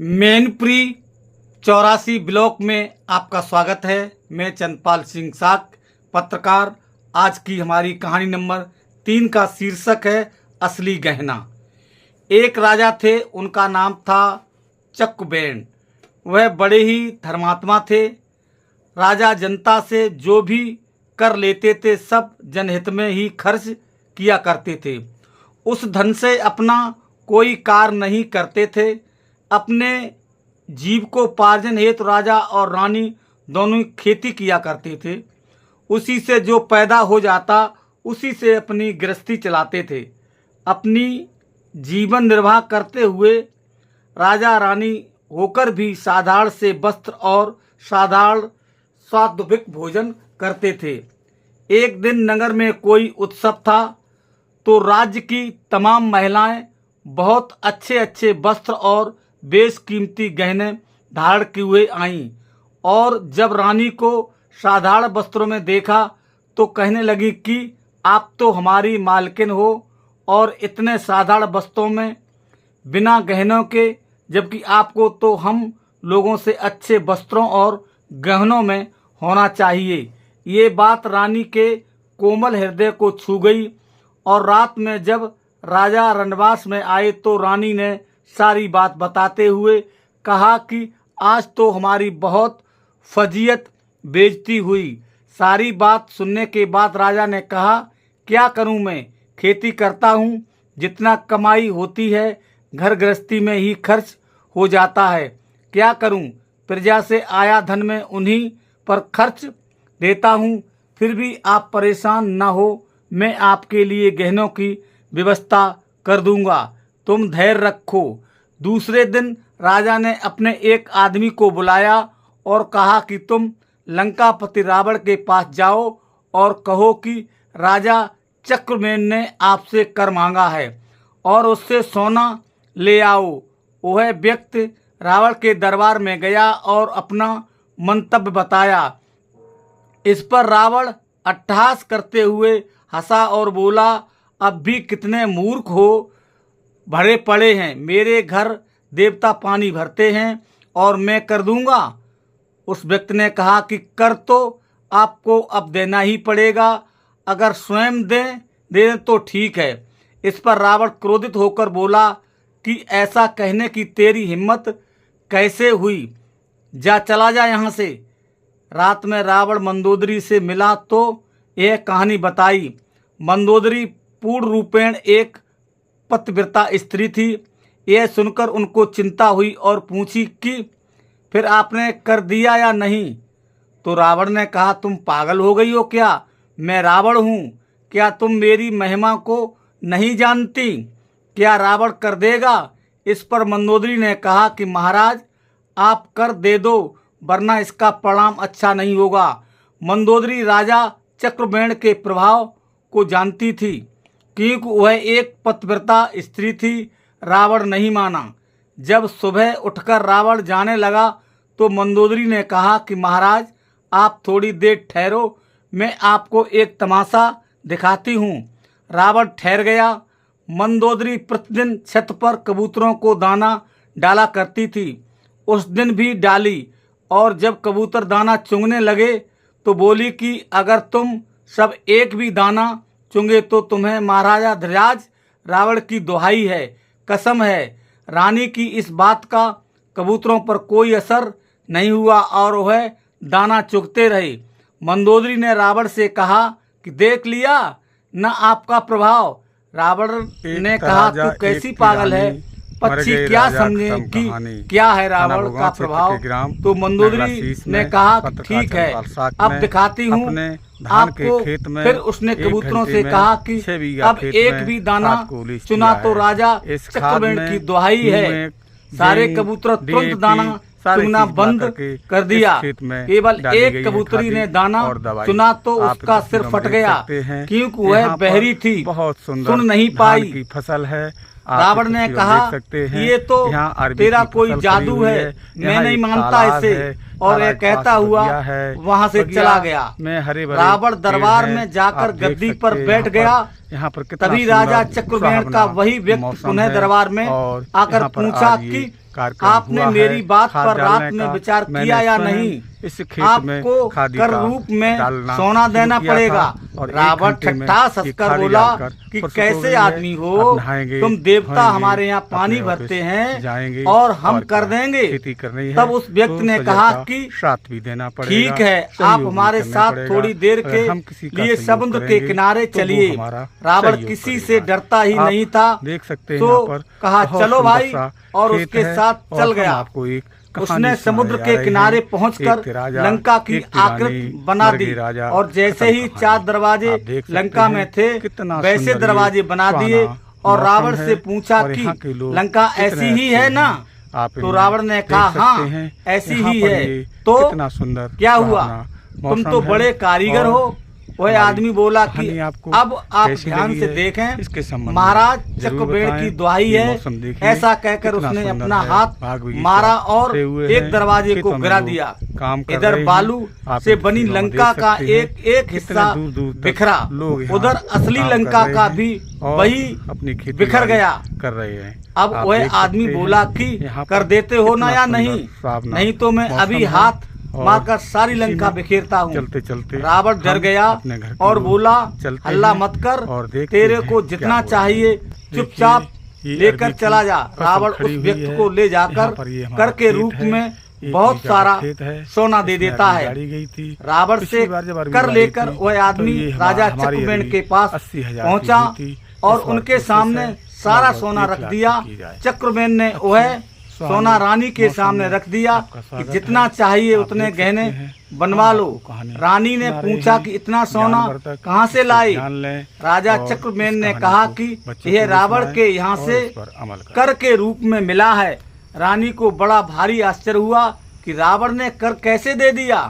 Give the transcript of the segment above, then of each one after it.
Mainpuri 84 block में आपका स्वागत है। मैं चंद्रपाल सिंह साक पत्रकार। आज की हमारी कहानी नंबर 3 का शीर्षक है असली गहना। एक राजा थे, उनका नाम था चक्रबेन। वह बड़े ही धर्मात्मा थे। राजा जनता से जो भी कर लेते थे सब जनहित में ही खर्च किया करते थे। उस धन से अपना कोई कार्य नहीं करते थे। अपने जीविकोपार्जन हेतु राजा और रानी दोनों खेती किया करते थे। उसी से जो पैदा हो जाता उसी से अपनी गृहस्थी चलाते थे। अपनी जीवन निर्वाह करते हुए राजा रानी होकर भी साधारण से वस्त्र और साधारण सात्विक भोजन करते थे। एक दिन नगर में कोई उत्सव था तो राज्य की तमाम महिलाएं बहुत अच्छे अच्छे वस्त्र और बेशकीमती गहने धारण किए हुए आईं और जब रानी को साधारण वस्त्रों में देखा तो कहने लगी कि आप तो हमारी मालकिन हो और इतने साधारण वस्त्रों में बिना गहनों के, जबकि आपको तो हम लोगों से अच्छे वस्त्रों और गहनों में होना चाहिए। ये बात रानी के कोमल हृदय को छू गई और रात में जब राजा रनवास में आए तो रानी ने सारी बात बताते हुए कहा कि आज तो हमारी बहुत फजीयत बेइज्जती हुई। सारी बात सुनने के बाद राजा ने कहा, क्या करूं मैं, खेती करता हूं, जितना कमाई होती है घर गृहस्थी में ही खर्च हो जाता है। क्या करूं, प्रजा से आया धन में उन्हीं पर खर्च देता हूं। फिर भी आप परेशान न हो, मैं आपके लिए गहनों की व्यवस्था कर दूंगा, तुम धैर्य रखो। दूसरे दिन राजा ने अपने एक आदमी को बुलाया और कहा कि तुम लंकापति रावण के पास जाओ और कहो कि राजा चक्रबेन ने आपसे कर मांगा है और उससे सोना ले आओ। वह व्यक्ति रावण के दरबार में गया और अपना मंतव्य बताया। इस पर रावण अट्टहास करते हुए हंसा और बोला, अब भी कितने मूर्ख हो, भरे पड़े हैं। मेरे घर देवता पानी भरते हैं और मैं कर दूंगा। उस व्यक्ति ने कहा कि कर तो आपको अब देना ही पड़ेगा, अगर स्वयं दे तो ठीक है। इस पर रावण क्रोधित होकर बोला कि ऐसा कहने की तेरी हिम्मत कैसे हुई, जा चला जा यहाँ से। रात में रावण मंदोदरी से मिला तो यह कहानी बताई। मंदोदरी पूर्ण रूपेण एक पतिव्रता स्त्री थी। यह सुनकर उनको चिंता हुई और पूछी कि फिर आपने कर दिया या नहीं। तो रावण ने कहा, तुम पागल हो गई हो क्या, मैं रावण हूँ, क्या तुम मेरी महिमा को नहीं जानती, क्या रावण कर देगा। इस पर मंदोदरी ने कहा कि महाराज आप कर दे दो, वरना इसका परिणाम अच्छा नहीं होगा। मंदोदरी राजा चक्रबेन के प्रभाव को जानती थी, क्योंकि वह एक पतिव्रता स्त्री थी। रावण नहीं माना। जब सुबह उठकर रावण जाने लगा तो मंदोदरी ने कहा कि महाराज आप थोड़ी देर ठहरो, मैं आपको एक तमाशा दिखाती हूँ। रावण ठहर गया। मंदोदरी प्रतिदिन छत पर कबूतरों को दाना डाला करती थी। उस दिन भी डाली और जब कबूतर दाना चुगने लगे तो बोली कि अगर तुम सब एक भी दाना चुंगे तो तुम्हें महाराजा धृतराज रावण की दुहाई है, कसम है। रानी की इस बात का कबूतरों पर कोई असर नहीं हुआ और वह दाना चुगते रहे। मंदोदरी ने रावण से कहा कि देख लिया न आपका प्रभाव। रावण ने कहा, तू कैसी पागल है, पक्षी क्या समझे कि क्या है रावण का प्रभाव। तो मंदोदरी ने कहा कि ठीक है, अब दिखाती हूँ आपको। फिर उसने कबूतरों से कहा कि अब एक भी दाना चुना तो राजा चक्रबेन की दुहाई है। सारे कबूतर तुरंत दाना चुनना बंद कर दिया। केवल एक कबूतरी ने दाना चुना तो उसका सिर फट गया, क्योंकि वह बहरी थी, सुन नहीं पाई। फसल है। रावण ने कहा ये तो तेरा कोई जादू है, मैं नहीं मानता इसे, और यह कहता हुआ वहां से चला गया। रावण दरबार में जाकर गद्दी पर बैठ गया। तभी राजा चक्रबेन का वही व्यक्ति पुनः दरबार में आकर पूछा कि कार्यक्रम आपने हुआ मेरी है। बात खाद पर रात डालने में का विचार मैंने किया या स्वयं नहीं? इस खेत में आपको खादी कर का रूप में डालना सोना शुरू देना किया पड़ेगा। था और रावण 1 घंटे में ठट्ठा ये हंसकर खादी बोला डालकर कि फुर्सत कैसे हो गई है। आदमी हो, अब नहाएंगे, तुम देवता धोएंगे, हमारे यहाँ पानी अपने भरते ऑफिस हैं जाएंगे और हम और कर क्या, देंगे। खेती करनी है तब उस व्यक्ति तो ने सजग कहा का कि श्राद्ध भी देना पड़ेगा, ठीक है, आप सहयोग भी हमारे करना साथ पड़ेगा। थोड़ी देर अगर के हम किसी का लिए सहयोग समुद्र के करेंगे किनारे तो वो चलिए। हमारा रावण सहयोग किसी करेगा। से डरता ही आप नहीं था, देख सकते हैं तो यहाँ पर कहा बहुत चलो सुंदर भाई, सा और खेत उसके है साथ और चल हम गया। आपको एक कहानी उसने समुद्र सुनाने के जा रहे किनारे हैं। पहुंचकर एक राजा, लंका की एक तिरानी, आकृति बना मर दी गए राजा, और जैसे खत्म ही कहानी। 4 दरवाजे आप देख सकते लंका हैं में थे कितना वैसे सुंदर ये दरवाजे बना दिए सुहाना और मौसम रावण है से पूछा और कि यहाँ के लोग लंका कितने ऐसी ही अच्छे है ना? हैं। आप तो इन्हें रावण ने देख कहा सकते हाँ हैं। ऐसी यहाँ ही पर है। ये तो कितना सुंदर क्या हुआ, सुहाना तुम मौसम तो है बड़े कारीगर और हो। वह हमारी आदमी बोला कि कहानी आपको अब आप कैसी ध्यान लगी से है, देखें, इसके संबंध में महाराज जरूर चक्रवेण बताएं। की दुहाई ये है। मौसम देखिए, ऐसा कहकर कितना उसने सुंदर अपना है। हाथ बाग बगीचा मारा और भरे हुए एक हैं। दरवाजे को खेतों में गिरा लोग दिया। काम कर इधर रहे हैं। बालू आप से इन बनी तस्वीरों में लंका देख का सकते हैं एक एक कितने हिस्सा दूर-दूर तक बिखरा, लोग यहाँ उधर असली काम कर लंका रहे का हैं भी और वही अपनी खेती बिखर बाड़ी गया। कर रहे हैं। अब आप वह देख आदमी सकते हैं बोला कि यहाँ कर पर देते हो ना कितना या सुंदर नहीं, सावना नहीं तो मैं मौसम अभी है हाथ और मारकर सारी इसी लंका में बिखेरता हूँ। चलते चलते रावण डर हम गया अपने घर की और ओर बोला चलते हल्ला हैं मत कर, और देखते तेरे हैं को क्या जितना हो रहा है। चाहिए देखिए, चुपचाप ये लेकर अरबी की चला जा। फसल रावण खड़ी उस हुई व्यक्ति है। को ले यहाँ जाकर पर ये हमारा कर के खेत रूप है। में एक बहुत बीघा का सारा खेत है। सोना दे इसमें देता अरबी है। गाड़ी गई थी। रावण से पिछली बार जब अरबी कर गाड़ी लेकर थी, वह तो आदमी ये राजा हमारी चक्रवेण अरबी के पास 80,000 पहुंचा की थी। और इस बार उनके कोशिश सामने है सारा लगभग सोना 1 रख लाख दिया। की जाए। चक्रवेण ने वह सोना रानी के सामने रख दिया कि जितना चाहिए उतने गहने बनवा लो। रानी ने पूछा कि इतना सोना कहाँ से लाई? राजा चक्रवेण ने कहा कि यह रावण के यहाँ से कर के रूप में मिला है। रानी को बड़ा भारी आश्चर्य हुआ कि रावण ने कर कैसे दे दिया।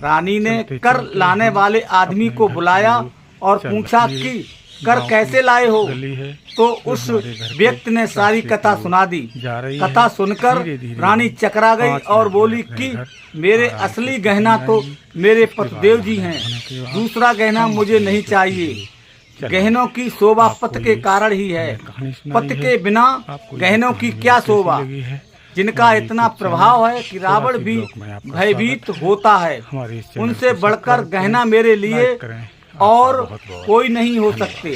रानी ने कर लाने वाले आदमी को बुलाया और पूछा कि कर कैसे लाए हो? तो उस व्यक्ति ने सारी कथा सुना दी। कथा सुनकर रानी चकरा गई और बोली कि मेरे असली गहना तो मेरे पतिदेव जी हैं, दूसरा गहना मुझे नहीं चाहिए। गहनों की शोभा पति के कारण ही है, पति के बिना गहनों की क्या शोभा। जिनका इतना प्रभाव है कि रावण भी भयभीत होता है, उनसे बढ़कर गहना मेरे लिए और कोई नहीं हो सकते।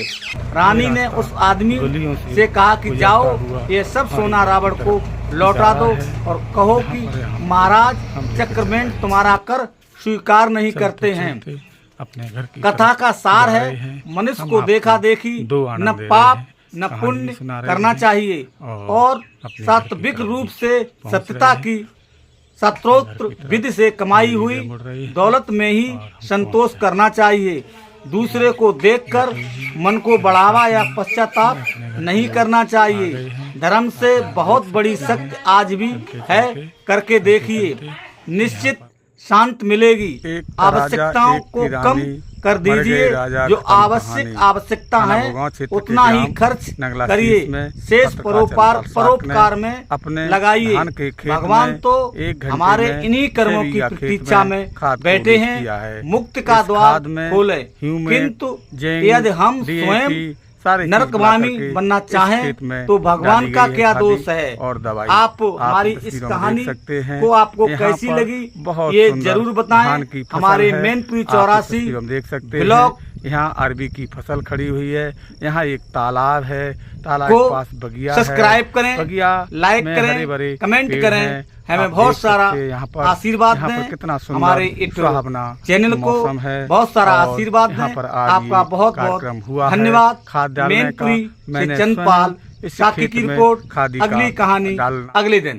रानी ने उस आदमी से कहा कि जाओ ये सब सोना रावण को लौटा दो और कहो कि महाराज चक्रवेण तुम्हारा कर स्वीकार नहीं करते हैं। अपने घर की कथा का सार है मनुष्य को देखा देखी न पाप न पुण्य करना चाहिए और सात्विक रूप से सत्यता की सत्रोत्र विधि से कमाई हुई दौलत में ही संतोष करना चाहिए। दूसरे को देखकर मन को बढ़ावा या पश्चाताप नहीं करना चाहिए। धर्म से बहुत बड़ी शक्ति आज भी है, करके देखिए, निश्चित शांत मिलेगी। आवश्यकताओं को कम कर दीजिए, जो आवश्यकता है उतना ही खर्च करिए, शेष परोपकार में लगाइए। भगवान तो हमारे इन्हीं कर्मों की प्रतीक्षा में बैठे हैं, मुक्ति का द्वार खोले। किंतु यदि हम स्वयं नरकगामी बनना चाहें तो भगवान का क्या दोष है। आप हमारी इस कहानी को आपको कैसी लगी ये जरूर बताएं। हमारे मैनपुरी 84 ब्लॉक यहाँ अरबी की फसल खड़ी हुई है। यहाँ एक तालाब है, तालाब को के पास बगिया सब्सक्राइब करें, बगिया लाइक करें, कमेंट करें, हमें बहुत सारा आशीर्वाद दें। कितना हमारे चैनल को बहुत सारा आशीर्वाद दें। आपका बहुत बहुत धन्यवाद। मैनपुरी से चंदपाल साकी की रिपोर्ट। अगली कहानी अगले दिन।